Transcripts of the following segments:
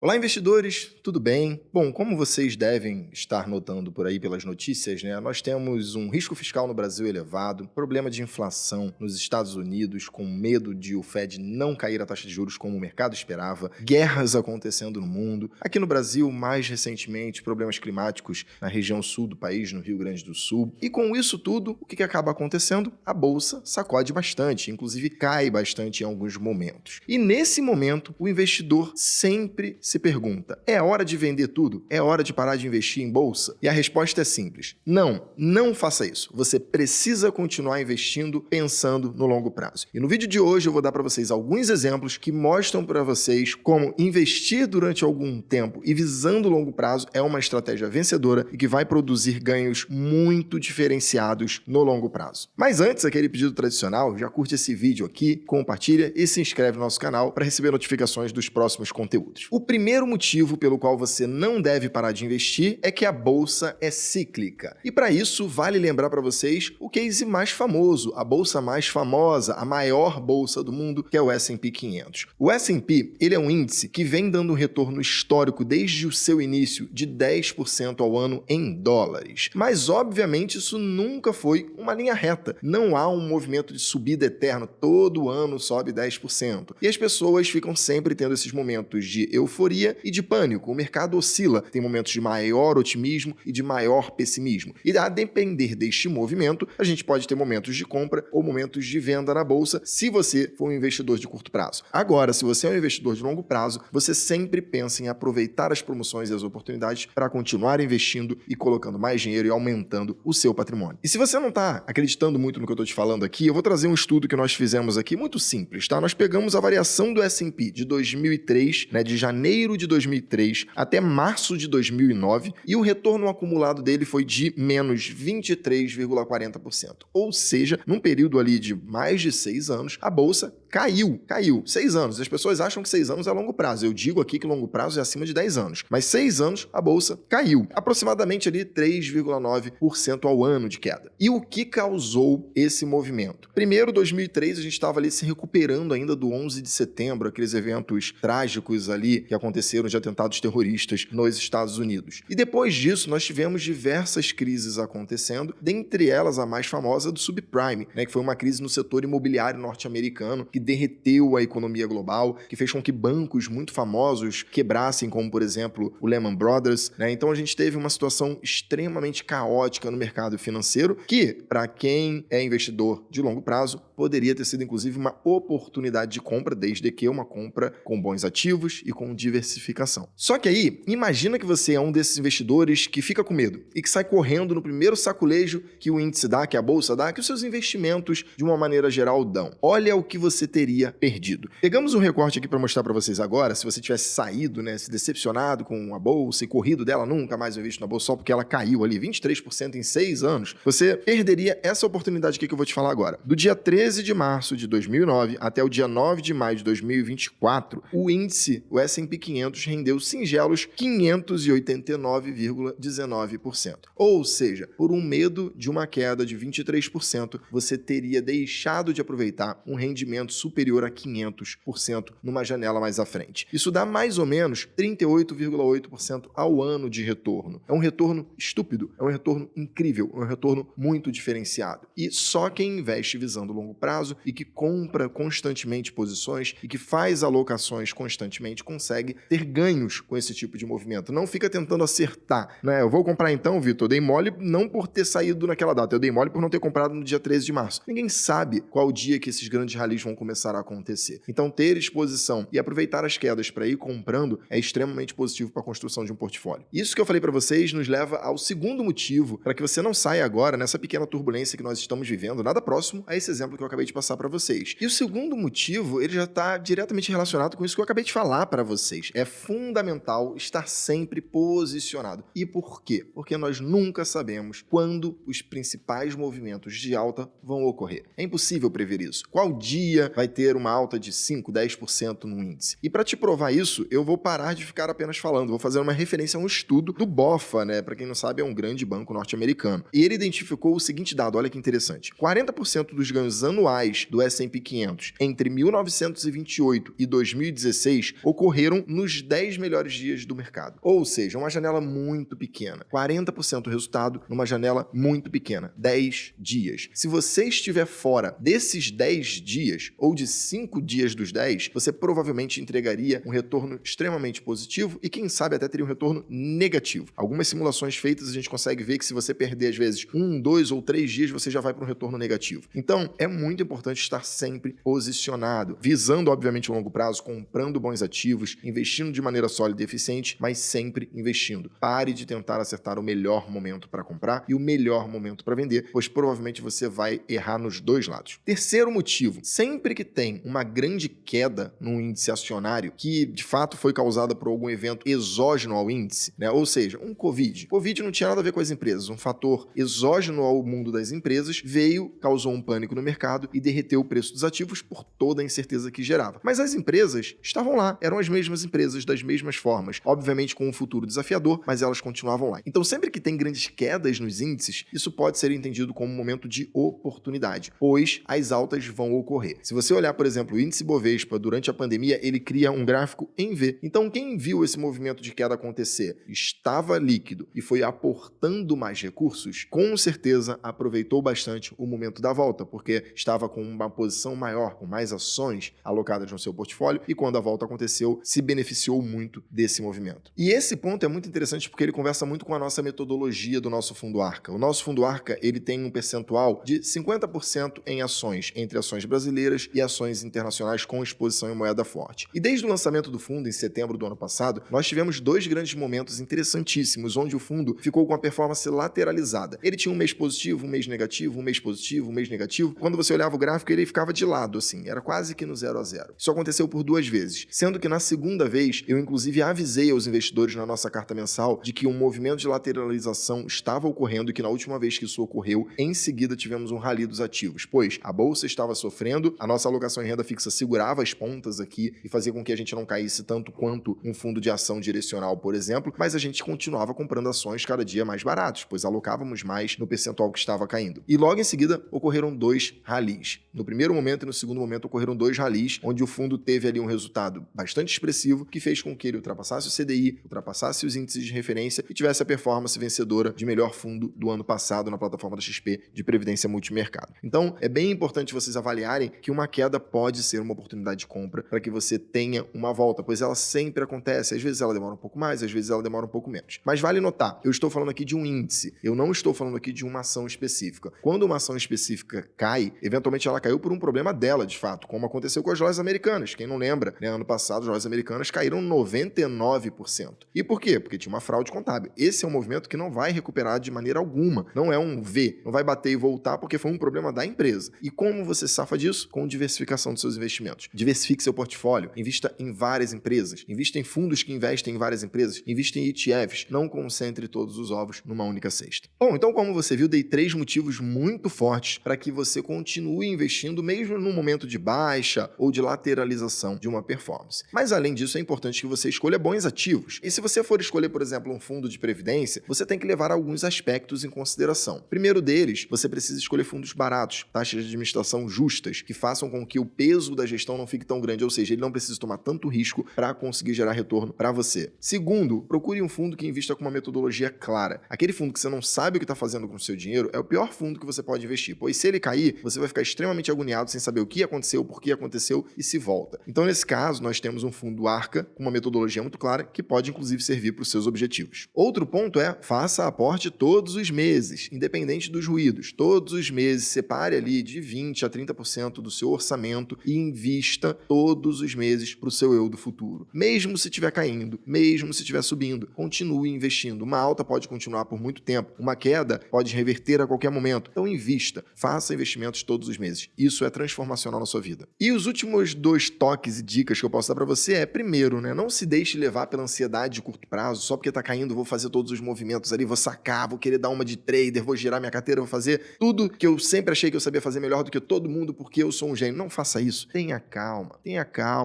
Olá, investidores, tudo bem? Bom, como vocês devem estar notando por aí pelas notícias, nós temos um risco fiscal no Brasil elevado, problema de inflação nos Estados Unidos, com medo de o Fed não cair a taxa de juros como o mercado esperava, guerras acontecendo no mundo. Aqui no Brasil, mais recentemente, problemas climáticos na região sul do país, no Rio Grande do Sul. E com isso tudo, o que acaba acontecendo? A bolsa sacode bastante, inclusive cai bastante em alguns momentos. E nesse momento, o investidor sempre se pergunta: é hora de vender tudo? É hora de parar de investir em bolsa? E a resposta é simples: não faça isso. Você precisa continuar investindo pensando no longo prazo. E no vídeo de hoje eu vou dar para vocês alguns exemplos que mostram para vocês como investir durante algum tempo e visando o longo prazo é uma estratégia vencedora e que vai produzir ganhos muito diferenciados no longo prazo. Mas antes, aquele pedido tradicional, já curte esse vídeo aqui, compartilha e se inscreve no nosso canal para receber notificações dos próximos conteúdos. O primeiro motivo pelo qual você não deve parar de investir é que a bolsa é cíclica. E para isso, vale lembrar para vocês o case mais famoso, a bolsa mais famosa, a maior bolsa do mundo, que é o S&P 500. O S&P, ele é um índice que vem dando um retorno histórico desde o seu início de 10% ao ano em dólares. Mas, obviamente, isso nunca foi uma linha reta. Não há um movimento de subida eterno, todo ano sobe 10%. E as pessoas ficam sempre tendo esses momentos de euforia e de pânico. O mercado oscila, tem momentos de maior otimismo e de maior pessimismo. E a depender deste movimento, a gente pode ter momentos de compra ou momentos de venda na bolsa, se você for um investidor de curto prazo. Agora, se você é um investidor de longo prazo, você sempre pensa em aproveitar as promoções e as oportunidades para continuar investindo e colocando mais dinheiro e aumentando o seu patrimônio. E se você não está acreditando muito no que eu estou te falando aqui, eu vou trazer um estudo que nós fizemos aqui, muito simples, tá? Nós pegamos a variação do S&P de 2003, de janeiro de 2003 até março de 2009, e o retorno acumulado dele foi de menos 23,40%. Ou seja, num período ali de mais de 6 anos, a bolsa caiu. 6 anos. As pessoas acham que 6 anos é longo prazo. Eu digo aqui que longo prazo é acima de 10 anos. Mas 6 anos, a bolsa caiu. Aproximadamente ali 3,9% ao ano de queda. E o que causou esse movimento? Primeiro, 2003, a gente estava ali se recuperando ainda do 11 de setembro, aqueles eventos trágicos ali que aconteceram de atentados terroristas nos Estados Unidos. E depois disso, nós tivemos diversas crises acontecendo, dentre elas a mais famosa do subprime, que foi uma crise no setor imobiliário norte-americano, que derreteu a economia global, que fez com que bancos muito famosos quebrassem, como por exemplo o Lehman Brothers. Então a gente teve uma situação extremamente caótica no mercado financeiro, que, para quem é investidor de longo prazo, poderia ter sido inclusive uma oportunidade de compra, desde que uma compra com bons ativos e com diversificação. Só que aí, imagina que você é um desses investidores que fica com medo e que sai correndo no primeiro saculejo que o índice dá, que a bolsa dá, que os seus investimentos, de uma maneira geral, dão. Olha o que você teria perdido. Pegamos um recorte aqui para mostrar para vocês agora, se você tivesse saído, se decepcionado com a bolsa e corrido dela, nunca mais eu invisto na bolsa só porque ela caiu ali 23% em 6 anos, você perderia essa oportunidade aqui que eu vou te falar agora. Do dia 13 de março de 2009 até o dia 9 de maio de 2024, o índice, o S&P 500, rendeu singelos 589,19%. Ou seja, por um medo de uma queda de 23%, você teria deixado de aproveitar um rendimento superior a 500% numa janela mais à frente. Isso dá mais ou menos 38,8% ao ano de retorno. É um retorno estúpido, é um retorno incrível, é um retorno muito diferenciado. E só quem investe visando longo prazo e que compra constantemente posições e que faz alocações constantemente consegue ter ganhos com esse tipo de movimento. Não fica tentando acertar, Eu vou comprar então, Vitor, eu dei mole não por ter saído naquela data, eu dei mole por não ter comprado no dia 13 de março. Ninguém sabe qual o dia que esses grandes rallies vão começar a acontecer. Então, ter exposição e aproveitar as quedas para ir comprando é extremamente positivo para a construção de um portfólio. Isso que eu falei para vocês nos leva ao segundo motivo para que você não saia agora nessa pequena turbulência que nós estamos vivendo, nada próximo a esse exemplo que eu acabei de passar para vocês. E o segundo motivo, ele já está diretamente relacionado com isso que eu acabei de falar para vocês. É fundamental estar sempre posicionado. E por quê? Porque nós nunca sabemos quando os principais movimentos de alta vão ocorrer. É impossível prever isso. Qual dia vai ter uma alta de 5, 10% no índice? E para te provar isso, eu vou parar de ficar apenas falando, vou fazer uma referência a um estudo do BofA, Para quem não sabe, é um grande banco norte-americano. E ele identificou o seguinte dado, olha que interessante. 40% dos ganhos anuais do S&P 500 entre 1928 e 2016 ocorreram nos 10 melhores dias do mercado. Ou seja, uma janela muito pequena. 40% do resultado numa janela muito pequena. 10 dias. Se você estiver fora desses 10 dias, ou de 5 dias dos 10, você provavelmente entregaria um retorno extremamente positivo e, quem sabe, até teria um retorno negativo. Algumas simulações feitas, a gente consegue ver que se você perder, às vezes, 1, 2 ou 3 dias, você já vai para um retorno negativo. Então, é muito importante estar sempre posicionado, visando, obviamente, o longo prazo, comprando bons ativos, investindo de maneira sólida e eficiente, mas sempre investindo. Pare de tentar acertar o melhor momento para comprar e o melhor momento para vender, pois provavelmente você vai errar nos dois lados. Terceiro motivo, sempre que tem uma grande queda no índice acionário, que de fato foi causada por algum evento exógeno ao índice, né? Ou seja, um Covid. Covid não tinha nada a ver com as empresas, um fator exógeno ao mundo das empresas veio, causou um pânico no mercado e derreteu o preço dos ativos por toda a incerteza que gerava. Mas as empresas estavam lá, eram as mesmas empresas, das mesmas formas, obviamente com um futuro desafiador, mas elas continuavam lá. Então, sempre que tem grandes quedas nos índices, isso pode ser entendido como um momento de oportunidade, pois as altas vão ocorrer. Se você olhar, por exemplo, o índice Bovespa durante a pandemia, ele cria um gráfico em V. Então, quem viu esse movimento de queda acontecer, estava líquido e foi aportando mais recursos, com certeza aproveitou bastante o momento da volta, porque estava com uma posição maior, com mais ações alocadas no seu portfólio e quando a volta aconteceu, se beneficiou muito desse movimento. E esse ponto é muito interessante porque ele conversa muito com a nossa metodologia do nosso fundo Arca. O nosso fundo Arca, ele tem um percentual de 50% em ações, entre ações brasileiras e ações internacionais com exposição em moeda forte. E desde o lançamento do fundo, em setembro do ano passado, nós tivemos dois grandes momentos interessantíssimos, onde o fundo ficou com a performance lateralizada. Ele tinha um mês positivo, um mês negativo, um mês positivo, um mês negativo. Quando você olhava o gráfico, ele ficava de lado, assim, era quase que no 0 a 0. Isso aconteceu por duas vezes, sendo que na segunda vez, eu inclusive avisei aos investidores na nossa carta mensal de que um movimento de lateralização estava ocorrendo e que na última vez que isso ocorreu, em seguida tivemos um rally dos ativos, pois a bolsa estava sofrendo, a nossa alocação em renda fixa segurava as pontas aqui e fazia com que a gente não caísse tanto quanto um fundo de ação direcional, por exemplo, mas a gente continuava comprando ações cada dia mais baratos, pois alocávamos mais no percentual que estava caindo. E logo em seguida ocorreram dois rallies. No primeiro momento e no segundo momento ocorreram dois rallies, onde o fundo teve ali um resultado bastante expressivo que fez com que ele ultrapassasse o CDI, ultrapassasse os índices de referência e tivesse a performance vencedora de melhor fundo do ano passado na plataforma da XP de Previdência Multimercado. Então, é bem importante vocês avaliarem que uma queda pode ser uma oportunidade de compra para que você tenha uma volta, pois ela sempre acontece. Às vezes ela demora um pouco mais, às vezes ela demora um pouco menos. Mas vale notar, eu estou falando aqui de um índice, eu não estou falando aqui de uma ação específica. Quando uma ação específica cai, eventualmente ela caiu por um problema dela, de fato, como aconteceu com as lojas americanas. Quem não lembra, né? Ano passado as lojas americanas caíram 99%. E por quê? Porque tinha uma fraude contábil. Esse é um movimento que não vai recuperar de maneira alguma. Não é um V, não vai bater e voltar porque foi um problema da empresa. E como você safa disso? Com diversificação dos seus investimentos. Diversifique seu portfólio, invista em várias empresas, invista em fundos que investem em várias empresas, invista em ETFs, não concentre todos os ovos numa única cesta. Bom, então como você viu, dei 3 motivos muito fortes para que você continue investindo mesmo num momento de baixa ou de lateralização de uma performance. Mas além disso, é importante que você escolha bons ativos. E se você for escolher, por exemplo, um fundo de previdência, você tem que levar alguns aspectos em consideração. Primeiro deles, você precisa escolher fundos baratos, taxas de administração justas, que façam com que o peso da gestão não fique tão grande, ou seja, ele não precisa tomar tanto risco para conseguir gerar retorno para você. Segundo, procure um fundo que invista com uma metodologia clara. Aquele fundo que você não sabe o que está fazendo com o seu dinheiro é o pior fundo que você pode investir, pois se ele cair, você vai ficar extremamente agoniado sem saber o que aconteceu, por que aconteceu e se volta. Então, nesse caso, nós temos um fundo Arca com uma metodologia muito clara que pode, inclusive, servir para os seus objetivos. Outro ponto é, faça aporte todos os meses, independente dos ruídos. Todos os meses, separe ali de 20% a 30% do seu orçamento e invista todos os meses para o seu eu do futuro. Mesmo se estiver caindo, mesmo se estiver subindo, continue investindo. Uma alta pode continuar por muito tempo, uma queda pode reverter a qualquer momento. Então invista, faça investimentos todos os meses. Isso é transformacional na sua vida. E os últimos 2 toques e dicas que eu posso dar para você é, primeiro, não se deixe levar pela ansiedade de curto prazo, só porque tá caindo, vou fazer todos os movimentos ali, vou sacar, vou querer dar uma de trader, vou girar minha carteira, vou fazer tudo que eu sempre achei que eu sabia fazer melhor do que todo mundo porque eu sou um gênio. Não faça isso. Tenha calma,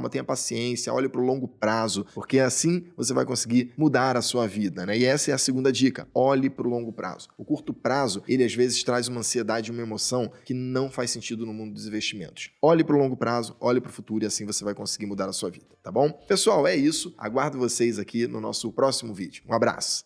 tenha paciência, olhe para o longo prazo, porque assim você vai conseguir mudar a sua vida, né? E essa é a segunda dica, olhe para o longo prazo. O curto prazo, ele às vezes traz uma ansiedade, uma emoção que não faz sentido no mundo dos investimentos. Olhe para o longo prazo, olhe para o futuro e assim você vai conseguir mudar a sua vida, tá bom? Pessoal, Pessoal, é isso. Aguardo vocês aqui no nosso próximo vídeo. Um abraço.